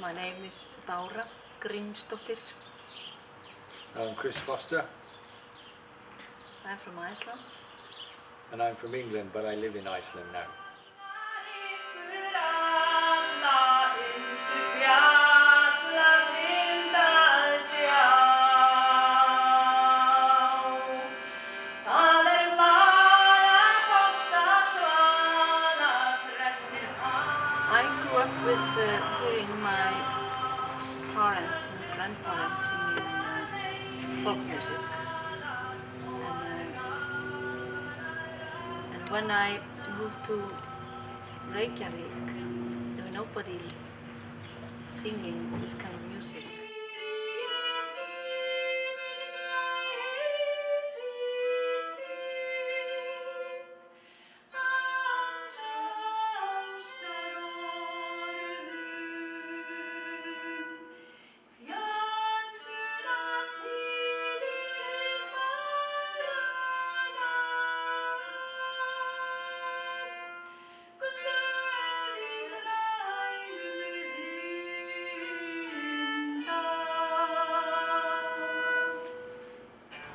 My name is Bára Grímsdóttir. I'm Chris Foster. I'm from Iceland. And I'm from England, but I live in Iceland now. I grew up with hearing my parents and grandparents singing folk music. And when I moved to Reykjavik, there was nobody singing this kind of music.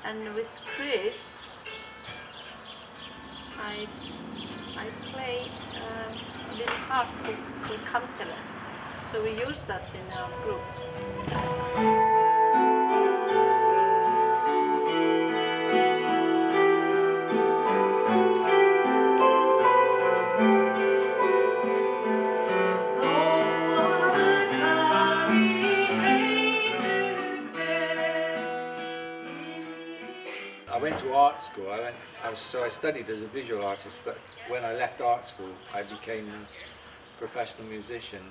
And with Chris, I play a little harp called kantele. So we use that in our group. I went to art school. I studied as a visual artist, but when I left art school, I became a professional musician,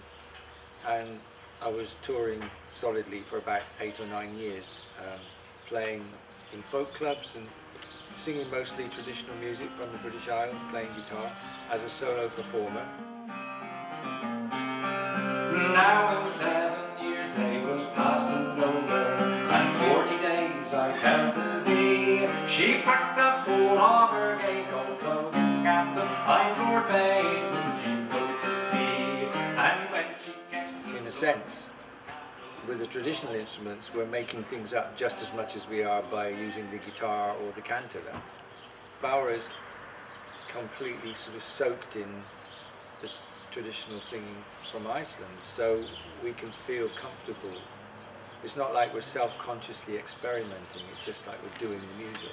and I was touring solidly for about 8 or 9 years, playing in folk clubs and singing mostly traditional music from the British Isles, playing guitar as a solo performer. Now in 7 years they was past and over, and 40 days I counted thee. She packed up all of her gay gold clothing and to find Lord Bain when she'd go to sea. And when she came, In a sense, with the traditional instruments, we're making things up just as much as we are by using the guitar or the kantele. Bára is completely sort of soaked in the traditional singing from Iceland, so we can feel comfortable. It's not like we're self-consciously experimenting, it's just like we're doing the music.